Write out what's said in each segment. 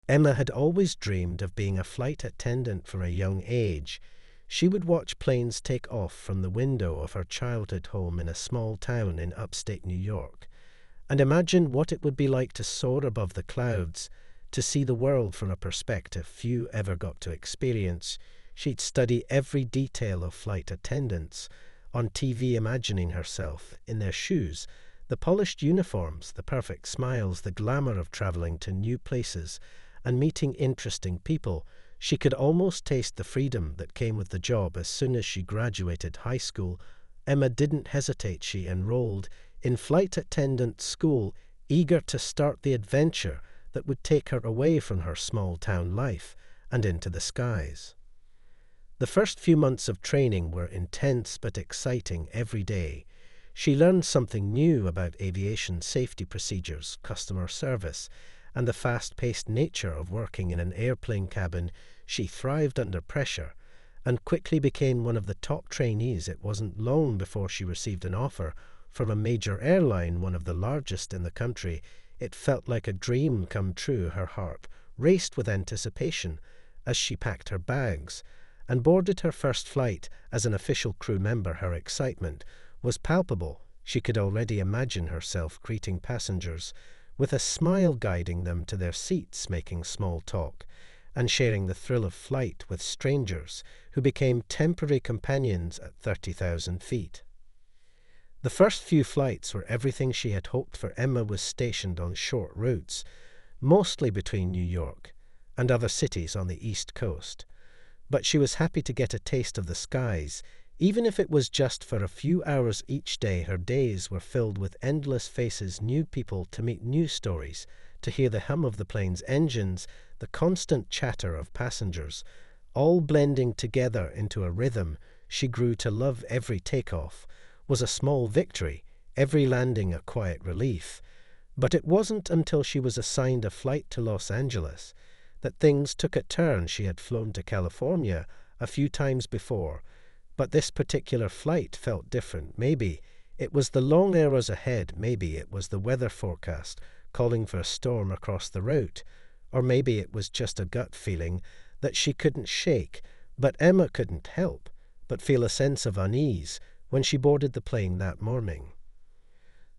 Emma had always dreamed of being a flight attendant from a young age. She would watch planes take off from the window of her childhood home in a small town in upstate New York, and imagine what it would be like to soar above the clouds, to see the world from a perspective few ever got to experience. She'd study every detail of flight attendants on TV, imagining herself in their shoes, the polished uniforms, the perfect smiles, the glamour of traveling to new places and meeting interesting people. She could almost taste the freedom that came with the job. As soon as she graduated high school, Emma didn't hesitate. She enrolled in flight attendant school, eager to start the adventure that would take her away from her small town life and into the skies. The first few months of training were intense but exciting every day. She learned something new about aviation safety procedures, customer service, and the fast-paced nature of working in an airplane cabin. She thrived under pressure and quickly became one of the top trainees. It wasn't long before she received an offer from a major airline, one of the largest in the country. It felt like a dream come true. Her heart raced with anticipation as she packed her bags and boarded her first flight as an official crew member. Her excitement was palpable. She could already imagine herself greeting passengers with a smile, guiding them to their seats, making small talk, and sharing the thrill of flight with strangers who became temporary companions at 30,000 feet. The first few flights were everything she had hoped for. Emma was stationed on short routes, mostly between New York and other cities on the East Coast. But she was happy to get a taste of the skies, even if it was just for a few hours each day. Her days were filled with endless faces, new people to meet, new stories, to hear the hum of the plane's engines, the constant chatter of passengers, all blending together into a rhythm she grew to love. Every takeoff was a small victory, every landing a quiet relief. But it wasn't until she was assigned a flight to Los Angeles that things took a turn. She had flown to California a few times before, but this particular flight felt different. Maybe it was the long hours ahead, maybe it was the weather forecast calling for a storm across the route, or maybe it was just a gut feeling that she couldn't shake. But Emma couldn't help but feel a sense of unease when she boarded the plane that morning.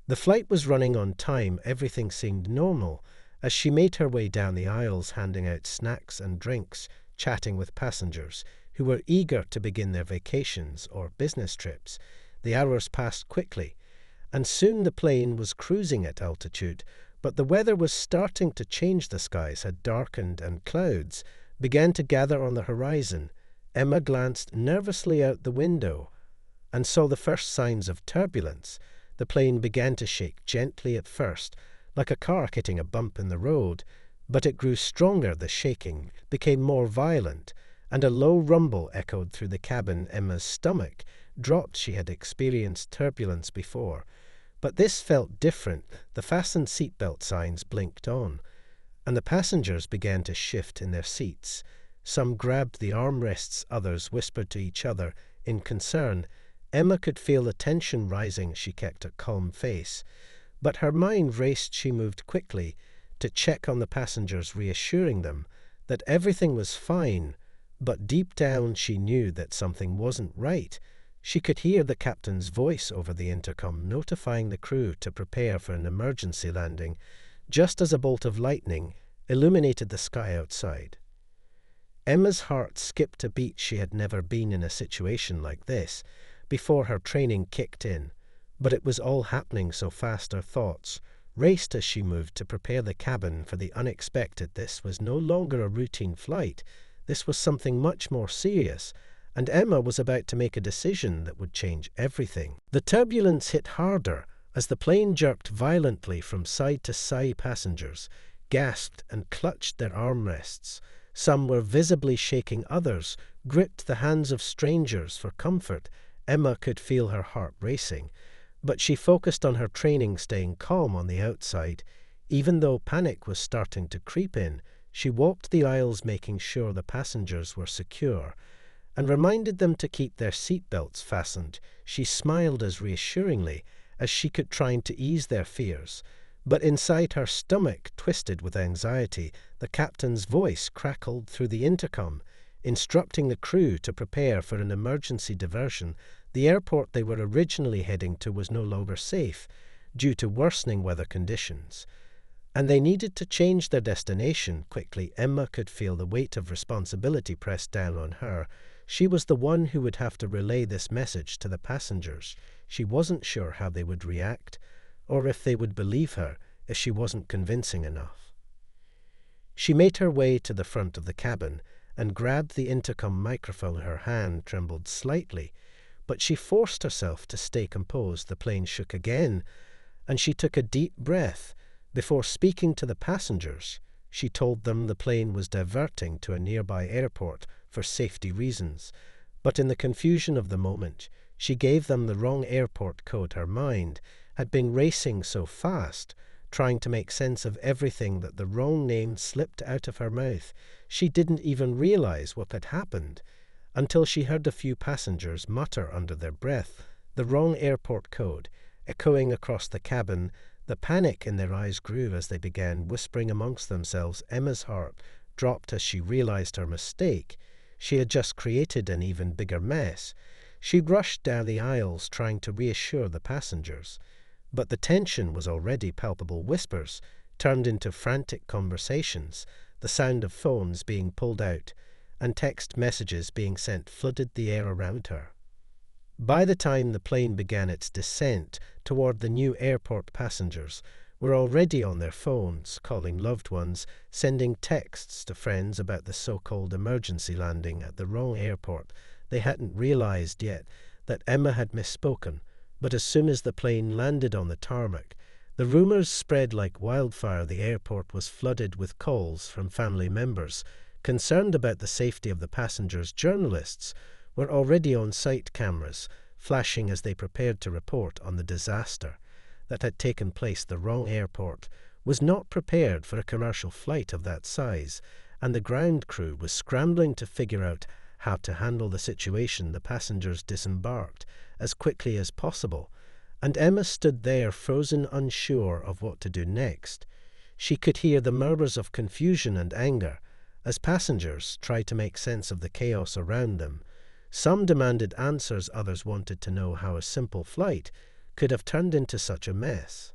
The flight was running on time. Everything seemed normal as she made her way down the aisles, handing out snacks and drinks, chatting with passengers who were eager to begin their vacations or business trips. The hours passed quickly, and soon the plane was cruising at altitude, but the weather was starting to change. The skies had darkened and clouds began to gather on the horizon. Emma glanced nervously out the window and saw the first signs of turbulence. The plane began to shake gently at first, like a car hitting a bump in the road, but it grew stronger. The shaking became more violent, and a low rumble echoed through the cabin. Emma's stomach dropped. She had experienced turbulence before, but this felt different. The fastened seatbelt signs blinked on, and the passengers began to shift in their seats. Some grabbed the armrests, others whispered to each other in concern. Emma could feel the tension rising. She kept a calm face, but her mind raced. She moved quickly to check on the passengers, reassuring them that everything was fine, but deep down she knew that something wasn't right. She could hear the captain's voice over the intercom, notifying the crew to prepare for an emergency landing, just as a bolt of lightning illuminated the sky outside. Emma's heart skipped a beat. She had never been in a situation like this before. Her training kicked in, but it was all happening so fast. Her thoughts raced as she moved to prepare the cabin for the unexpected. This was no longer a routine flight. This was something much more serious, and Emma was about to make a decision that would change everything. The turbulence hit harder as the plane jerked violently from side to side. Passengers gasped and clutched their armrests. Some were visibly shaking, others gripped the hands of strangers for comfort. Emma could feel her heart racing, but she focused on her training, staying calm on the outside. Even though panic was starting to creep in, she walked the aisles, making sure the passengers were secure, and reminded them to keep their seatbelts fastened. She smiled as reassuringly as she could, trying to ease their fears. But inside her stomach, twisted with anxiety, the captain's voice crackled through the intercom, instructing the crew to prepare for an emergency diversion. The airport they were originally heading to was no longer safe due to worsening weather conditions, and they needed to change their destination quickly. Emma could feel the weight of responsibility pressed down on her. She was the one who would have to relay this message to the passengers. She wasn't sure how they would react, or if they would believe her if she wasn't convincing enough. She made her way to the front of the cabin and grabbed the intercom microphone. Her hand trembled slightly, but she forced herself to stay composed. The plane shook again, and she took a deep breath. Before speaking to the passengers, she told them the plane was diverting to a nearby airport for safety reasons, but in the confusion of the moment, she gave them the wrong airport code. Her mind had been racing so fast, trying to make sense of everything, that the wrong name slipped out of her mouth. She didn't even realize what had happened until she heard a few passengers mutter under their breath the wrong airport code, echoing across the cabin. The panic in their eyes grew as they began whispering amongst themselves. Emma's heart dropped as she realized her mistake. She had just created an even bigger mess. She rushed down the aisles trying to reassure the passengers, but the tension was already palpable. Whispers turned into frantic conversations. The sound of phones being pulled out and text messages being sent flooded the air around her. By the time the plane began its descent toward the new airport, passengers were already on their phones, calling loved ones, sending texts to friends about the so-called emergency landing at the wrong airport. They hadn't realized yet that Emma had misspoken, but as soon as the plane landed on the tarmac, the rumors spread like wildfire. The airport was flooded with calls from family members concerned about the safety of the passengers. Journalists were already on site, cameras flashing as they prepared to report on the disaster that had taken place. The wrong airport was not prepared for a commercial flight of that size, and the ground crew was scrambling to figure out how to handle the situation. The passengers disembarked as quickly as possible, and Emma stood there frozen, unsure of what to do next. She could hear the murmurs of confusion and anger as passengers tried to make sense of the chaos around them. Some demanded answers, others wanted to know how a simple flight could have turned into such a mess.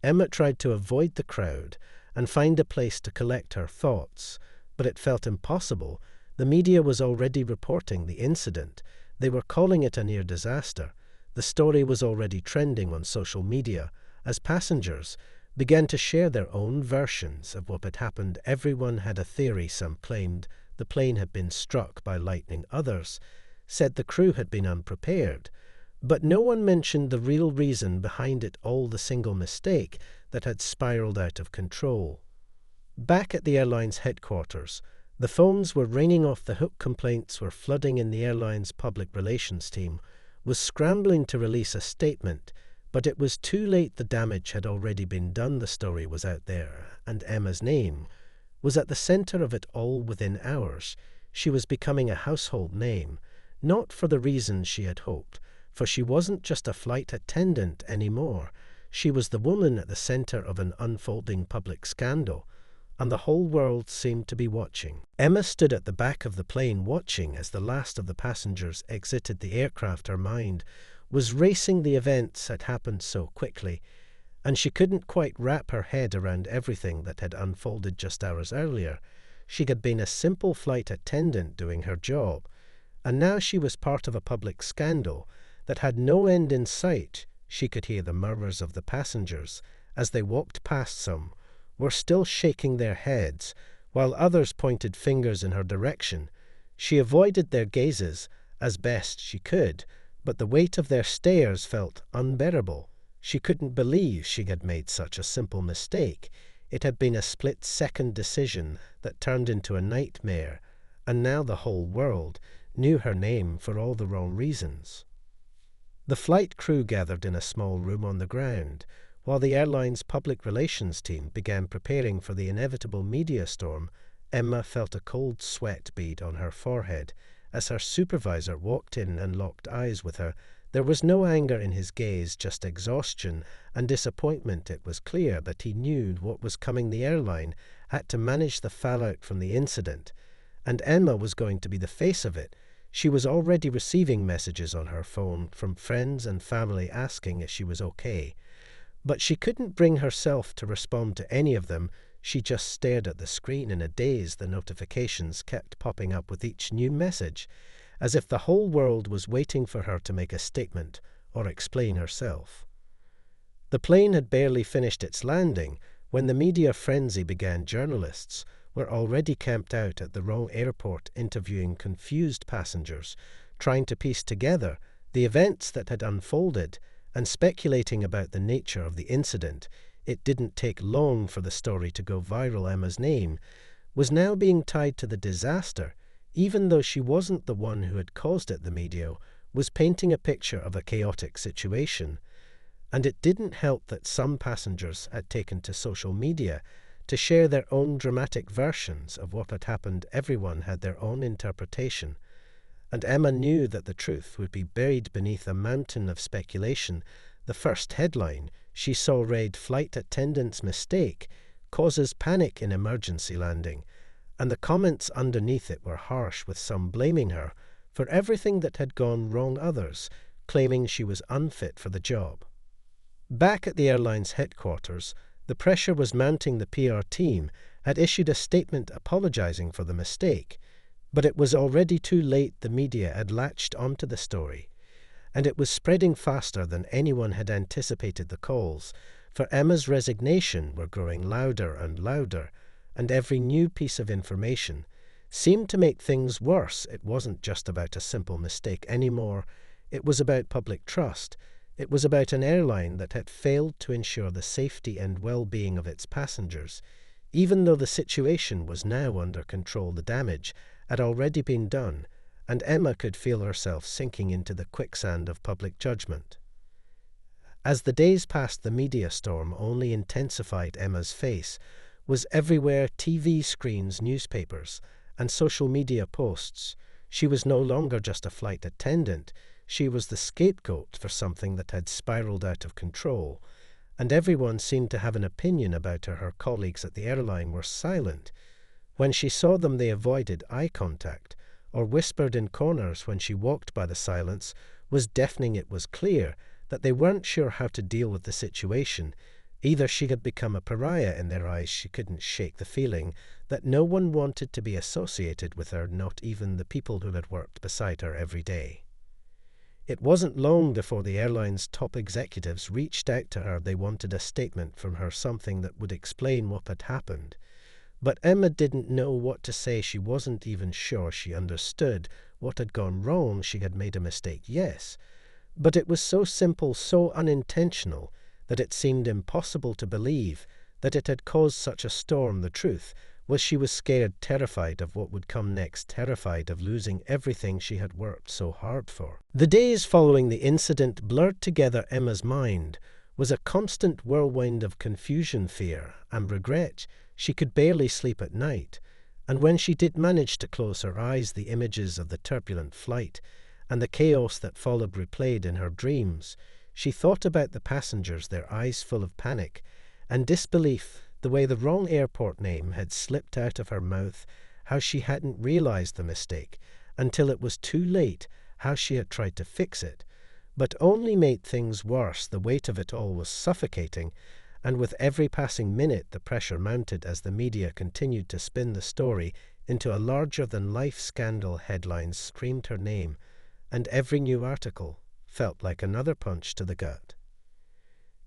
Emma tried to avoid the crowd and find a place to collect her thoughts, but it felt impossible. The media was already reporting the incident. They were calling it a near disaster. The story was already trending on social media as passengers began to share their own versions of what had happened. Everyone had a theory. Some claimed the plane had been struck by lightning. Others said the crew had been unprepared. But no one mentioned the real reason behind it all, the single mistake that had spiraled out of control. Back at the airline's headquarters, the phones were ringing off the hook. Complaints were flooding in. The airline's public relations team was scrambling to release a statement, but it was too late. The damage had already been done. The story was out there, and Emma's name was at the center of it all. Within hours, she was becoming a household name, not for the reasons she had hoped, for she wasn't just a flight attendant anymore. She was the woman at the center of an unfolding public scandal, and the whole world seemed to be watching. Emma stood at the back of the plane watching as the last of the passengers exited the aircraft. Her mind was racing. The events had happened so quickly, and she couldn't quite wrap her head around everything that had unfolded just hours earlier. She had been a simple flight attendant doing her job, and now she was part of a public scandal that had no end in sight. She could hear the murmurs of the passengers as they walked past. Some were still shaking their heads, while others pointed fingers in her direction. She avoided their gazes as best she could, but the weight of their stares felt unbearable. She couldn't believe she had made such a simple mistake. It had been a split-second decision that turned into a nightmare, and now the whole world knew her name for all the wrong reasons. The flight crew gathered in a small room on the ground, while the airline's public relations team began preparing for the inevitable media storm. Emma felt a cold sweat bead on her forehead as her supervisor walked in and locked eyes with her. There was no anger in his gaze, just exhaustion and disappointment. It was clear that he knew what was coming. The airline had to manage the fallout from the incident, and Emma was going to be the face of it. She was already receiving messages on her phone from friends and family asking if she was okay. But she couldn't bring herself to respond to any of them. She just stared at the screen in a daze. The notifications kept popping up with each new message, as if the whole world was waiting for her to make a statement or explain herself. The plane had barely finished its landing when the media frenzy began. Journalists were already camped out at the wrong airport, interviewing confused passengers, trying to piece together the events that had unfolded and speculating about the nature of the incident. It didn't take long for the story to go viral. Emma's name was now being tied to the disaster, even though she wasn't the one who had caused it. The media was painting a picture of a chaotic situation, and it didn't help that some passengers had taken to social media to share their own dramatic versions of what had happened. Everyone had their own interpretation, and Emma knew that the truth would be buried beneath a mountain of speculation. The first headline she saw read, "Flight attendant's mistake causes panic in emergency landing," and the comments underneath it were harsh, with some blaming her for everything that had gone wrong, others claiming she was unfit for the job. Back at the airline's headquarters, the pressure was mounting. The PR team had issued a statement apologizing for the mistake, but it was already too late. The media had latched onto the story, and it was spreading faster than anyone had anticipated. The calls for Emma's resignation were growing louder and louder, and every new piece of information seemed to make things worse. It wasn't just about a simple mistake anymore. It was about public trust. It was about an airline that had failed to ensure the safety and well-being of its passengers. Even though the situation was now under control, the damage had already been done, and Emma could feel herself sinking into the quicksand of public judgment. As the days passed, the media storm only intensified. Emma's face was everywhere: TV screens, newspapers, and social media posts. She was no longer just a flight attendant. She was the scapegoat for something that had spiraled out of control, and everyone seemed to have an opinion about her. Her colleagues at the airline were silent. When she saw them, they avoided eye contact or whispered in corners. When she walked by, the silence was deafening. It was clear that they weren't sure how to deal with the situation. Either she had become a pariah in their eyes. She couldn't shake the feeling that no one wanted to be associated with her, not even the people who had worked beside her every day. It wasn't long before the airline's top executives reached out to her. They wanted a statement from her, something that would explain what had happened. But Emma didn't know what to say. She wasn't even sure she understood what had gone wrong. She had made a mistake, yes, but it was so simple, so unintentional, that it seemed impossible to believe that it had caused such a storm. The truth was, she was scared, terrified of what would come next, terrified of losing everything she had worked so hard for. The days following the incident blurred together. Emma's mind was a constant whirlwind of confusion, fear, and regret. She could barely sleep at night, and when she did manage to close her eyes, the images of the turbulent flight and the chaos that followed replayed in her dreams. She thought about the passengers, their eyes full of panic and disbelief, the way the wrong airport name had slipped out of her mouth, how she hadn't realized the mistake until it was too late, how she had tried to fix it, but only made things worse. The weight of it all was suffocating, and with every passing minute the pressure mounted as the media continued to spin the story into a larger-than-life scandal. Headlines screamed her name, and every new article felt like another punch to the gut.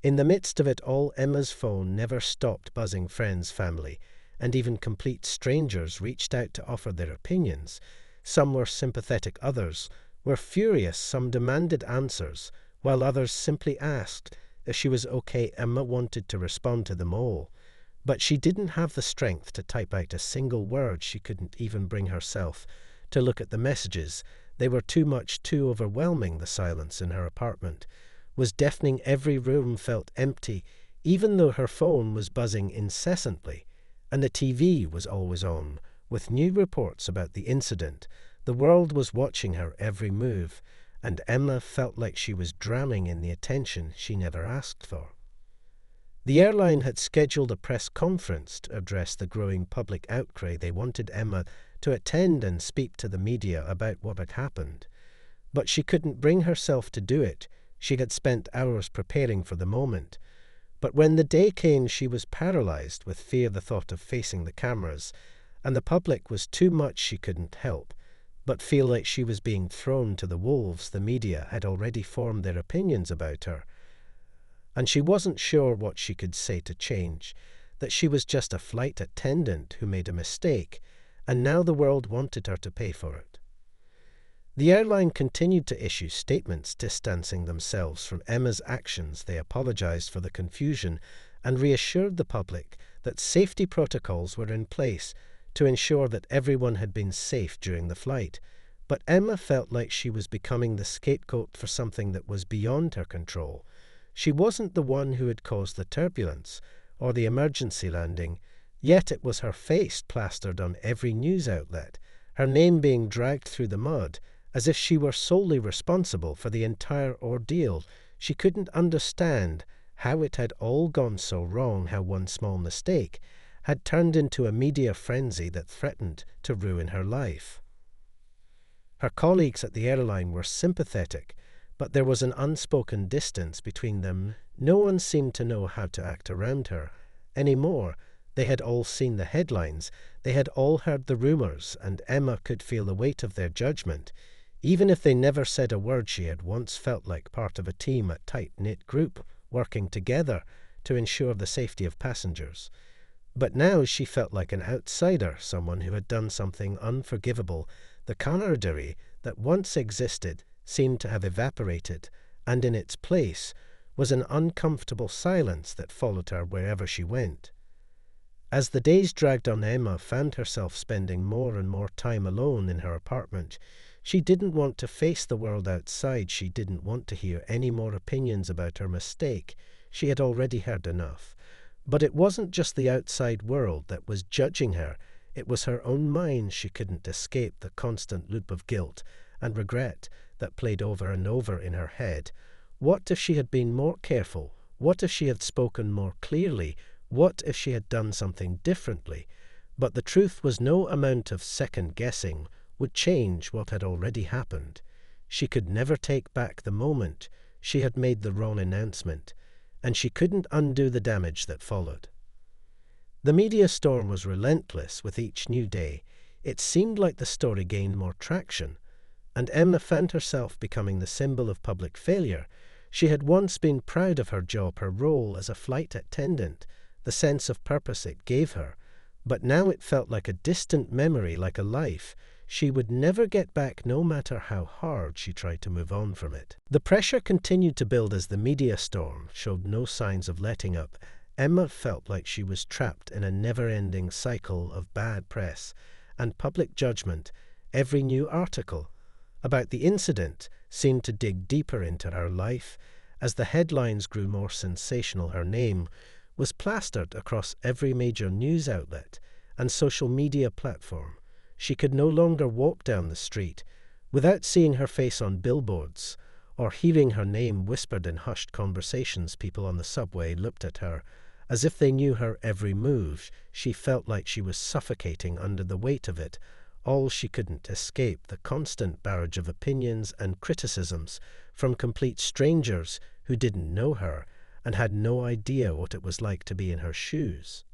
In the midst of it all, Emma's phone never stopped buzzing. Friends, family, and even complete strangers reached out to offer their opinions. Some were sympathetic, others were furious. Some demanded answers, while others simply asked if she was okay. Emma wanted to respond to them all, but she didn't have the strength to type out a single word. She couldn't even bring herself to look at the messages. They were too much, too overwhelming. The silence in her apartment was deafening. Every room felt empty, even though her phone was buzzing incessantly, and the TV was always on, with new reports about the incident. The world was watching her every move, and Emma felt like she was drowning in the attention she never asked for. The airline had scheduled a press conference to address the growing public outcry. They wanted Emma to attend and speak to the media about what had happened. But she couldn't bring herself to do it. She had spent hours preparing for the moment. But when the day came, she was paralyzed with fear the thought of facing the cameras, and the public was too much. She couldn't help but feel like she was being thrown to the wolves. The media had already formed their opinions about her, and she wasn't sure what she could say to change, that she was just a flight attendant who made a mistake, and now the world wanted her to pay for it. The airline continued to issue statements distancing themselves from Emma's actions. They apologized for the confusion and reassured the public that safety protocols were in place to ensure that everyone had been safe during the flight. But Emma felt like she was becoming the scapegoat for something that was beyond her control. She wasn't the one who had caused the turbulence or the emergency landing, yet it was her face plastered on every news outlet, her name being dragged through the mud, as if she were solely responsible for the entire ordeal. She couldn't understand how it had all gone so wrong, how one small mistake had turned into a media frenzy that threatened to ruin her life. Her colleagues at the airline were sympathetic, but there was an unspoken distance between them. No one seemed to know how to act around her anymore. They had all seen the headlines, they had all heard the rumors, and Emma could feel the weight of their judgment. Even if they never said a word, she had once felt like part of a team, a tight-knit group, working together to ensure the safety of passengers. But now she felt like an outsider, someone who had done something unforgivable. The camaraderie that once existed seemed to have evaporated, and in its place was an uncomfortable silence that followed her wherever she went. As the days dragged on, Emma found herself spending more and more time alone in her apartment. She didn't want to face the world outside. She didn't want to hear any more opinions about her mistake. She had already heard enough. But it wasn't just the outside world that was judging her. It was her own mind. She couldn't escape the constant loop of guilt and regret that played over and over in her head. What if she had been more careful? What if she had spoken more clearly? What if she had done something differently? But the truth was, no amount of second-guessing would change what had already happened. She could never take back the moment she had made the wrong announcement, and she couldn't undo the damage that followed. The media storm was relentless with each new day. It seemed like the story gained more traction, and Emma found herself becoming the symbol of public failure. She had once been proud of her job, her role as a flight attendant, the sense of purpose it gave her, but now it felt like a distant memory, like a life she would never get back, no matter how hard she tried to move on from it. The pressure continued to build as the media storm showed no signs of letting up. Emma felt like she was trapped in a never-ending cycle of bad press and public judgment. Every new article about the incident seemed to dig deeper into her life. As the headlines grew more sensational, her name was plastered across every major news outlet and social media platform. She could no longer walk down the street without seeing her face on billboards or hearing her name whispered in hushed conversations. People on the subway looked at her as if they knew her every move. She felt like she was suffocating under the weight of it all. She couldn't escape the constant barrage of opinions and criticisms from complete strangers who didn't know her and had no idea what it was like to be in her shoes.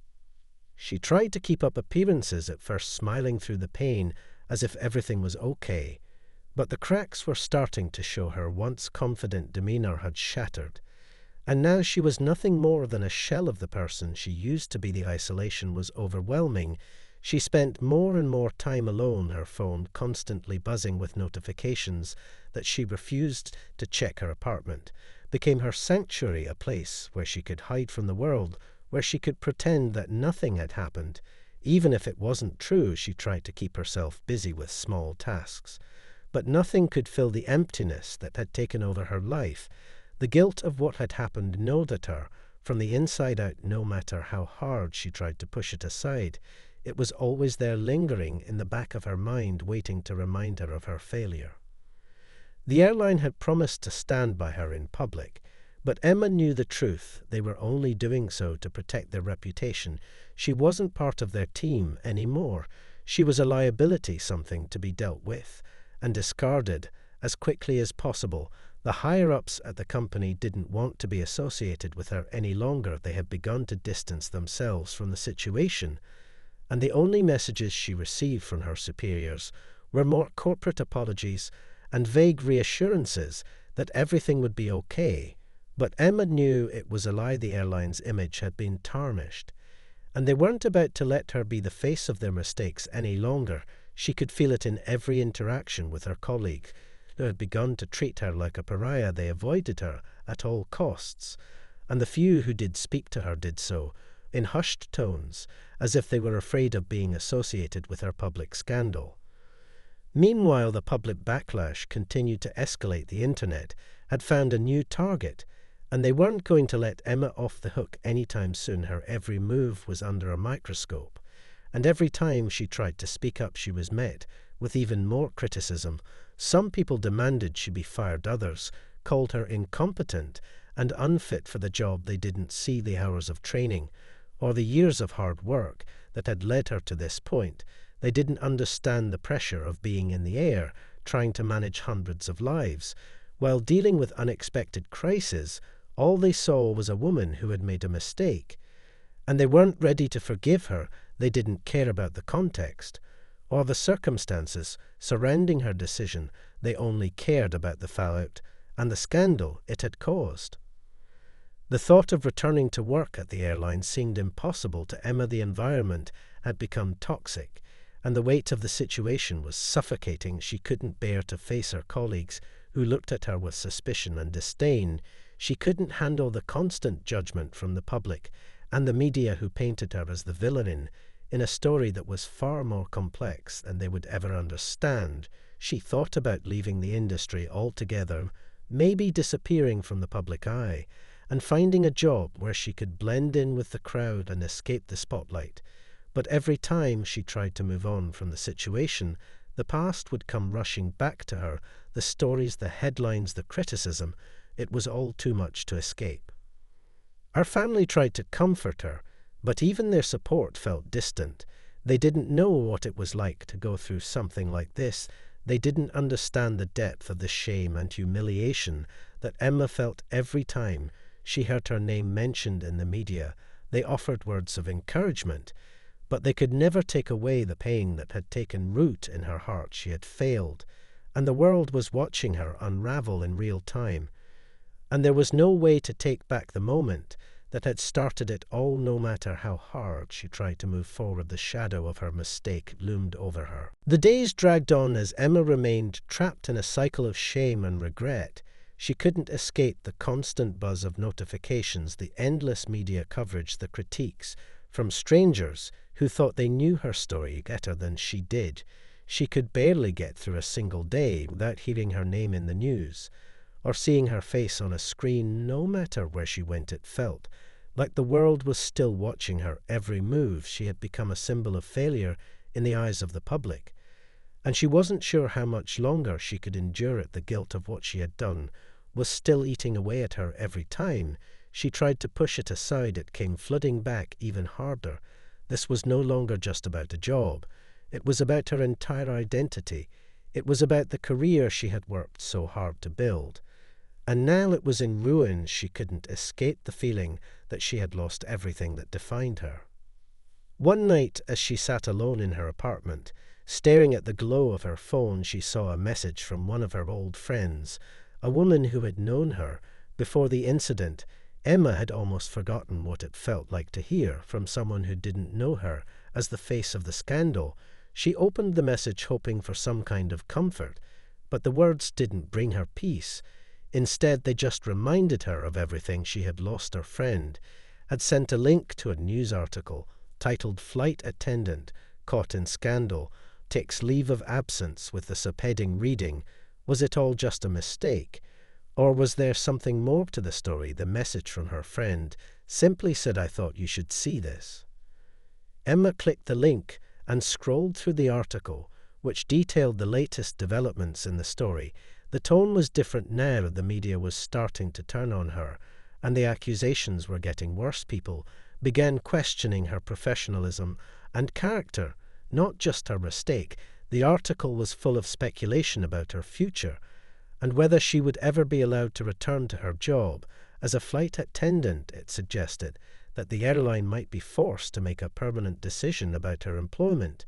She tried to keep up appearances, at first smiling through the pain as if everything was okay, but the cracks were starting to show. Her once confident demeanor had shattered, and now she was nothing more than a shell of the person she used to be. The isolation was overwhelming. She spent more and more time alone, her phone constantly buzzing with notifications that she refused to check. Her apartment became her sanctuary, a place where she could hide from the world, where she could pretend that nothing had happened. Even if it wasn't true, she tried to keep herself busy with small tasks. But nothing could fill the emptiness that had taken over her life. The guilt of what had happened gnawed at her from the inside out. No matter how hard she tried to push it aside, it was always there, lingering in the back of her mind, waiting to remind her of her failure. The airline had promised to stand by her in public, but Emma knew the truth. They were only doing so to protect their reputation. She wasn't part of their team anymore. She was a liability, something to be dealt with and discarded as quickly as possible. The higher-ups at the company didn't want to be associated with her any longer. They had begun to distance themselves from the situation, and the only messages she received from her superiors were more corporate apologies and vague reassurances that everything would be okay. But Emma knew it was a lie. The airline's image had been tarnished, and they weren't about to let her be the face of their mistakes any longer. She could feel it in every interaction with her colleagues, who had begun to treat her like a pariah. They avoided her at all costs, and the few who did speak to her did so in hushed tones, as if they were afraid of being associated with her public scandal. Meanwhile, the public backlash continued to escalate. The internet had found a new target, and they weren't going to let Emma off the hook anytime soon. Her every move was under a microscope, and every time she tried to speak up, she was met with even more criticism. Some people demanded she be fired. Others called her incompetent and unfit for the job. They didn't see the hours of training or the years of hard work that had led her to this point. They didn't understand the pressure of being in the air, trying to manage hundreds of lives. While dealing with unexpected crises, all they saw was a woman who had made a mistake, and they weren't ready to forgive her. They didn't care about the context or the circumstances surrounding her decision. They only cared about the fallout and the scandal it had caused. The thought of returning to work at the airline seemed impossible to Emma. The environment had become toxic, and the weight of the situation was suffocating. She couldn't bear to face her colleagues, who looked at her with suspicion and disdain. She couldn't handle the constant judgment from the public and the media, who painted her as the villain in a story that was far more complex than they would ever understand. She thought about leaving the industry altogether, maybe disappearing from the public eye, and finding a job where she could blend in with the crowd and escape the spotlight. But every time she tried to move on from the situation, the past would come rushing back to her. The stories, the headlines, the criticism. It was all too much to escape. Her family tried to comfort her, but even their support felt distant. They didn't know what it was like to go through something like this. They didn't understand the depth of the shame and humiliation that Emma felt every time she heard her name mentioned in the media. They offered words of encouragement, but they could never take away the pain that had taken root in her heart. She had failed, and the world was watching her unravel in real time. And there was no way to take back the moment that had started it all. No matter how hard she tried to move forward, the shadow of her mistake loomed over her. The days dragged on as Emma remained trapped in a cycle of shame and regret. She couldn't escape the constant buzz of notifications, the endless media coverage, the critiques from strangers who thought they knew her story better than she did. She could barely get through a single day without hearing her name in the news or seeing her face on a screen. No matter where she went, it felt like the world was still watching her every move. She had become a symbol of failure in the eyes of the public, and she wasn't sure how much longer she could endure it. The guilt of what she had done was still eating away at her every time she tried to push it aside. It came flooding back even harder. This was no longer just about a job. It was about her entire identity. It was about the career she had worked so hard to build. And now it was in ruins. She couldn't escape the feeling that she had lost everything that defined her. One night, as she sat alone in her apartment, staring at the glow of her phone, she saw a message from one of her old friends, a woman who had known her before the incident. Emma had almost forgotten what it felt like to hear from someone who didn't know her as the face of the scandal. She opened the message hoping for some kind of comfort, but the words didn't bring her peace. Instead, they just reminded her of everything she had lost. Her friend had sent a link to a news article titled "Flight Attendant Caught in Scandal Takes Leave of Absence," with the subheading reading, "Was it all just a mistake? Or was there something more to the story?" The message from her friend simply said, "I thought you should see this." Emma clicked the link and scrolled through the article, which detailed the latest developments in the story. The tone was different now. The media was starting to turn on her, and the accusations were getting worse. People began questioning her professionalism and character, not just her mistake. The article was full of speculation about her future and whether she would ever be allowed to return to her job as a flight attendant. It suggested that the airline might be forced to make a permanent decision about her employment,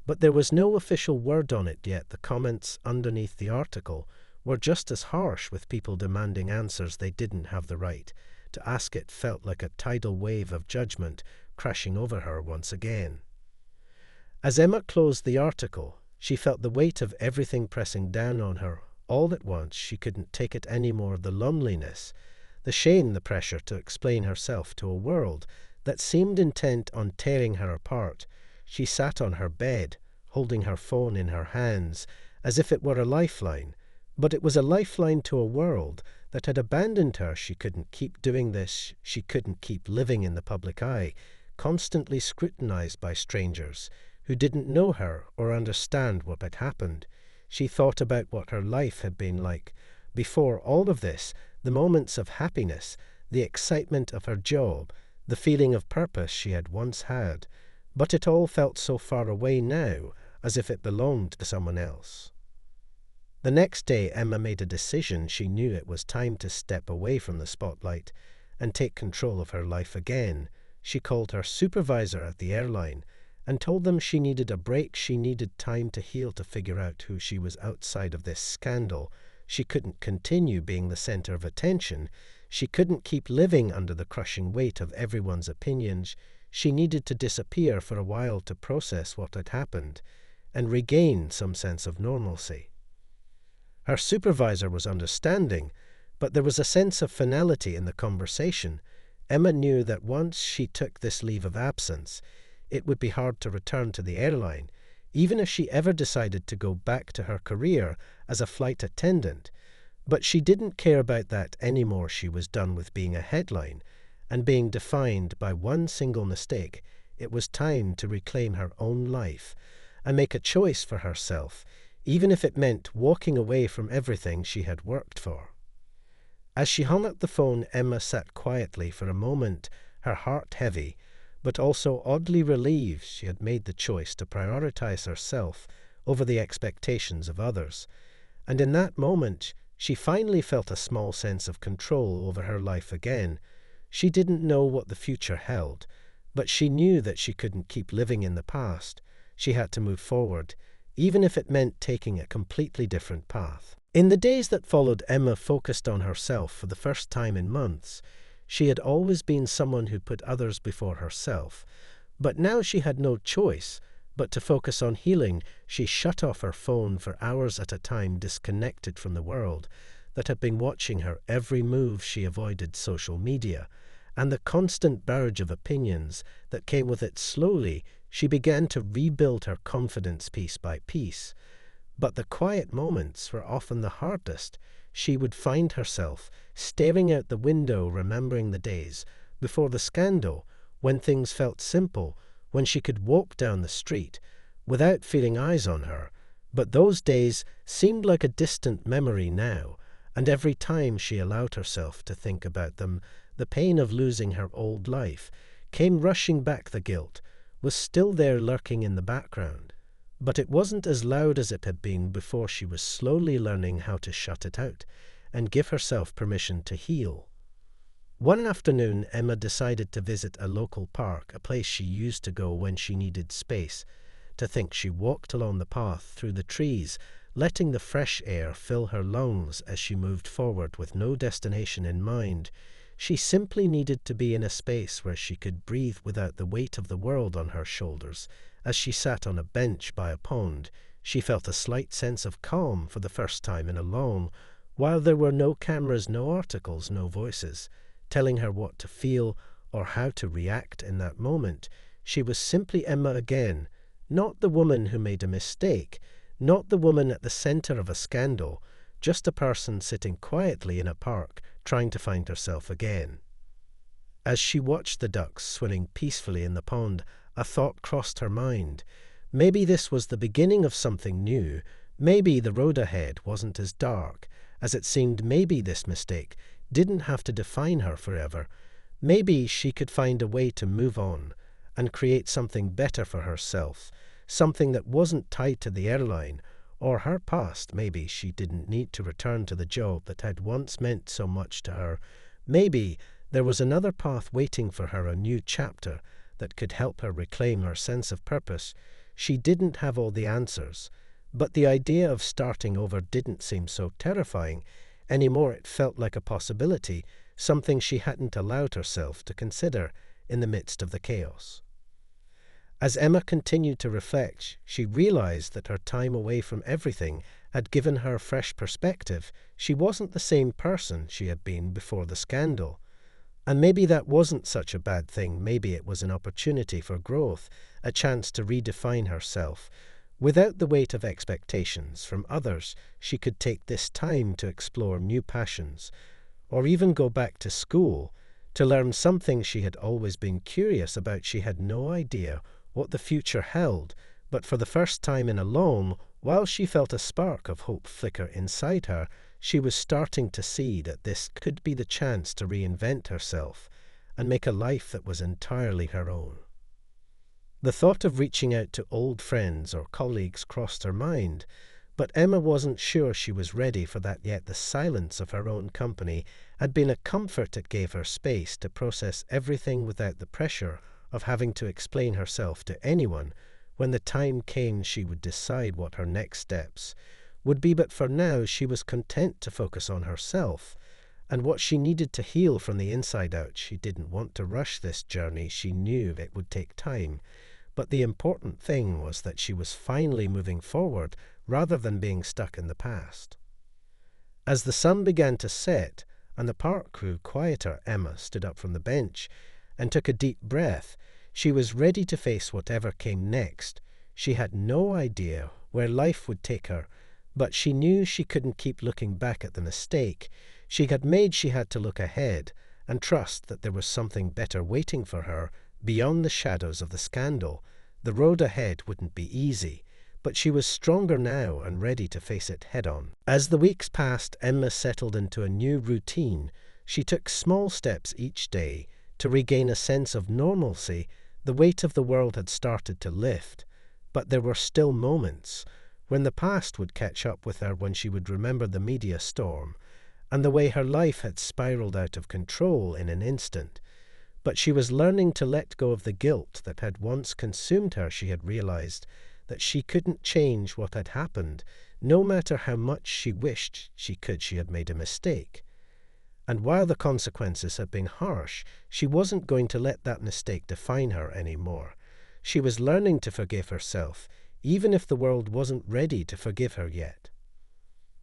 but there was no official word on it yet. The comments underneath the article were just as harsh, with people demanding answers they didn't have the right to ask. It felt like a tidal wave of judgment crashing over her once again. As Emma closed the article, she felt the weight of everything pressing down on her. All at once, she couldn't take it anymore. The loneliness, the shame, the pressure to explain herself to a world that seemed intent on tearing her apart. She sat on her bed, holding her phone in her hands, as if it were a lifeline. But it was a lifeline to a world that had abandoned her. She couldn't keep doing this. She couldn't keep living in the public eye, constantly scrutinized by strangers who didn't know her or understand what had happened. She thought about what her life had been like before all of this, the moments of happiness, the excitement of her job, the feeling of purpose she had once had. But it all felt so far away now, as if it belonged to someone else. The next day, Emma made a decision. She knew it was time to step away from the spotlight and take control of her life again. She called her supervisor at the airline and told them she needed a break. She needed time to heal, to figure out who she was outside of this scandal. She couldn't continue being the center of attention. She couldn't keep living under the crushing weight of everyone's opinions. She needed to disappear for a while to process what had happened and regain some sense of normalcy. Her supervisor was understanding, but there was a sense of finality in the conversation. Emma knew that once she took this leave of absence, it would be hard to return to the airline, even if she ever decided to go back to her career as a flight attendant. But she didn't care about that anymore. She was done with being a headline and being defined by one single mistake. It was time to reclaim her own life and make a choice for herself, even if it meant walking away from everything she had worked for. As she hung up the phone, Emma sat quietly for a moment, her heart heavy, but also oddly relieved. She had made the choice to prioritize herself over the expectations of others, and in that moment she finally felt a small sense of control over her life again. She didn't know what the future held, but she knew that she couldn't keep living in the past. She had to move forward, even if it meant taking a completely different path. In the days that followed, Emma focused on herself for the first time in months. She had always been someone who put others before herself, but now she had no choice but to focus on healing. She shut off her phone for hours at a time, disconnected from the world that had been watching her every move. She avoided social media and the constant barrage of opinions that came with it. Slowly, she began to rebuild her confidence piece by piece. But the quiet moments were often the hardest. She would find herself staring out the window, remembering the days before the scandal, when things felt simple, when she could walk down the street without feeling eyes on her. But those days seemed like a distant memory now, and every time she allowed herself to think about them, the pain of losing her old life came rushing back. The guilt was still there, lurking in the background, but it wasn't as loud as it had been before. She was slowly learning how to shut it out and give herself permission to heal. One afternoon, Emma decided to visit a local park, a place she used to go when she needed space to think. She walked along the path through the trees, letting the fresh air fill her lungs as she moved forward with no destination in mind. She simply needed to be in a space where she could breathe without the weight of the world on her shoulders. As she sat on a bench by a pond, she felt a slight sense of calm for the first time in a long while. There were no cameras, no articles, no voices telling her what to feel or how to react in that moment. She was simply Emma again, not the woman who made a mistake, not the woman at the center of a scandal, just a person sitting quietly in a park, trying to find herself again. As she watched the ducks swimming peacefully in the pond, a thought crossed her mind. Maybe this was the beginning of something new. Maybe the road ahead wasn't as dark as it seemed. Maybe this mistake didn't have to define her forever. Maybe she could find a way to move on and create something better for herself, something that wasn't tied to the airline or her past. Maybe she didn't need to return to the job that had once meant so much to her. Maybe there was another path waiting for her, a new chapter that could help her reclaim her sense of purpose. She didn't have all the answers, but the idea of starting over didn't seem so terrifying anymore. It felt like a possibility, something she hadn't allowed herself to consider in the midst of the chaos. As Emma continued to reflect, she realized that her time away from everything had given her a fresh perspective. She wasn't the same person she had been before the scandal. And maybe that wasn't such a bad thing. Maybe it was an opportunity for growth, a chance to redefine herself. Without the weight of expectations from others, she could take this time to explore new passions, or even go back to school to learn something she had always been curious about. She had no idea what the future held, but for the first time in a long while she felt a spark of hope flicker inside her. She was starting to see that this could be the chance to reinvent herself and make a life that was entirely her own. The thought of reaching out to old friends or colleagues crossed her mind, but Emma wasn't sure she was ready for that yet. The silence of her own company had been a comfort. It gave her space to process everything without the pressure of having to explain herself to anyone. When the time came, she would decide what her next steps would be, but for now she was content to focus on herself and what she needed to heal from the inside out. She didn't want to rush this journey. She knew it would take time, but the important thing was that she was finally moving forward rather than being stuck in the past. As the sun began to set and the park grew quieter, Emma stood up from the bench and took a deep breath. She was ready to face whatever came next. She had no idea where life would take her, but she knew she couldn't keep looking back at the mistake she had made. She had to look ahead and trust that there was something better waiting for her beyond the shadows of the scandal. The road ahead wouldn't be easy, but she was stronger now and ready to face it head-on. As the weeks passed, Emma settled into a new routine. She took small steps each day to regain a sense of normalcy. The weight of the world had started to lift, but there were still moments when the past would catch up with her, when she would remember the media storm and the way her life had spiraled out of control in an instant. But she was learning to let go of the guilt that had once consumed her. She had realized that she couldn't change what had happened, no matter how much she wished she could. She had made a mistake, and while the consequences had been harsh, she wasn't going to let that mistake define her anymore. She was learning to forgive herself, even if the world wasn't ready to forgive her yet.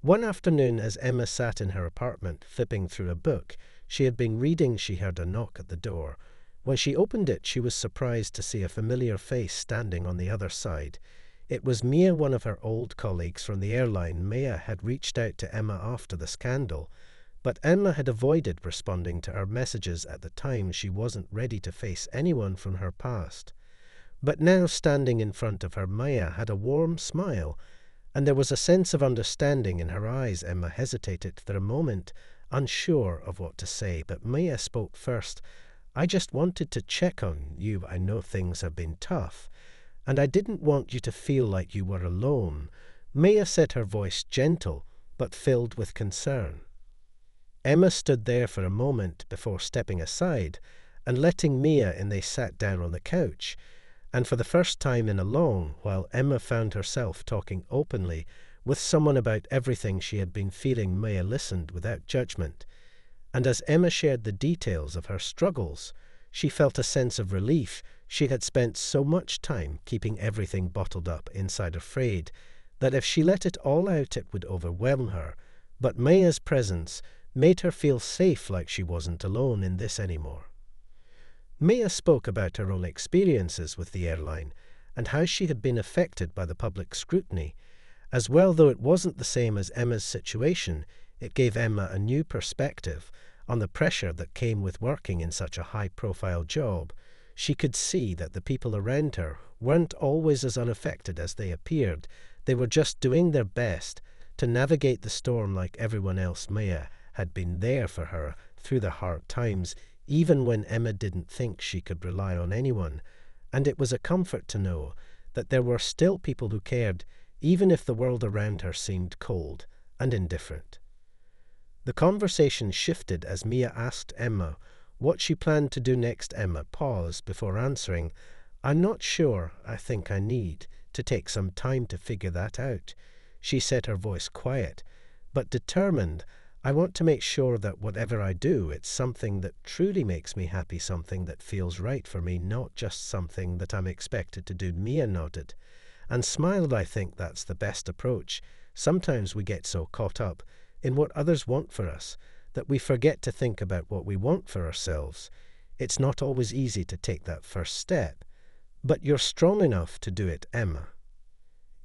One afternoon, as Emma sat in her apartment flipping through a book she had been reading, she heard a knock at the door. When she opened it, she was surprised to see a familiar face standing on the other side. It was Mia, one of her old colleagues from the airline. Mia had reached out to Emma after the scandal, but Emma had avoided responding to her messages at the time. She wasn't ready to face anyone from her past. But now, standing in front of her, Mia had a warm smile, and there was a sense of understanding in her eyes. Emma hesitated for a moment, unsure of what to say, but Mia spoke first. "I just wanted to check on you. I know things have been tough, and I didn't want you to feel like you were alone." Mia said, her voice gentle but filled with concern. Emma stood there for a moment before stepping aside and letting Mia in. They sat down on the couch, and for the first time in a long while, Emma found herself talking openly with someone about everything she had been feeling. Mia listened without judgment, and as Emma shared the details of her struggles, she felt a sense of relief. She had spent so much time keeping everything bottled up inside, afraid that if she let it all out it would overwhelm her. But Mia's presence made her feel safe, like she wasn't alone in this anymore. Mia spoke about her own experiences with the airline and how she had been affected by the public scrutiny as well. Though it wasn't the same as Emma's situation, it gave Emma a new perspective on the pressure that came with working in such a high-profile job. She could see that the people around her weren't always as unaffected as they appeared. They were just doing their best to navigate the storm like everyone else. Mia had been there for her through the hard times, even when Emma didn't think she could rely on anyone. And it was a comfort to know that there were still people who cared, even if the world around her seemed cold and indifferent. The conversation shifted as Mia asked Emma what she planned to do next. Emma paused before answering. "I'm not sure. I think I need to take some time to figure that out," she said, her voice quiet, but determined. "I want to make sure that whatever I do, it's something that truly makes me happy, something that feels right for me, not just something that I'm expected to do." Mia nodded and smiled. "I think that's the best approach. Sometimes we get so caught up in what others want for us that we forget to think about what we want for ourselves. It's not always easy to take that first step, but you're strong enough to do it, Emma."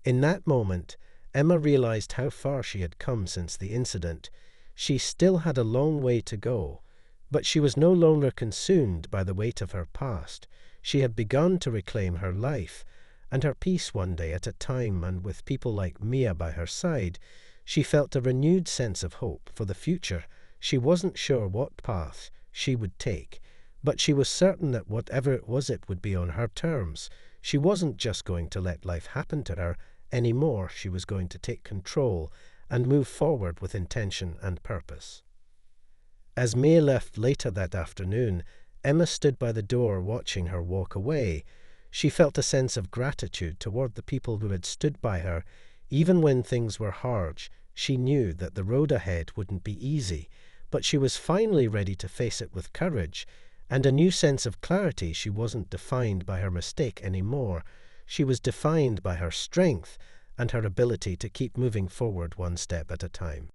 In that moment, Emma realized how far she had come since the incident. She still had a long way to go, but she was no longer consumed by the weight of her past. She had begun to reclaim her life and her peace one day at a time, and with people like Mia by her side, she felt a renewed sense of hope for the future. She wasn't sure what path she would take, but she was certain that whatever it was, it would be on her terms. She wasn't just going to let life happen to her anymore. She was going to take control and move forward with intention and purpose. As May left later that afternoon, Emma stood by the door watching her walk away. She felt a sense of gratitude toward the people who had stood by her. Even when things were hard, she knew that the road ahead wouldn't be easy, but she was finally ready to face it with courage and a new sense of clarity. She wasn't defined by her mistake anymore. She was defined by her strength and her ability to keep moving forward one step at a time.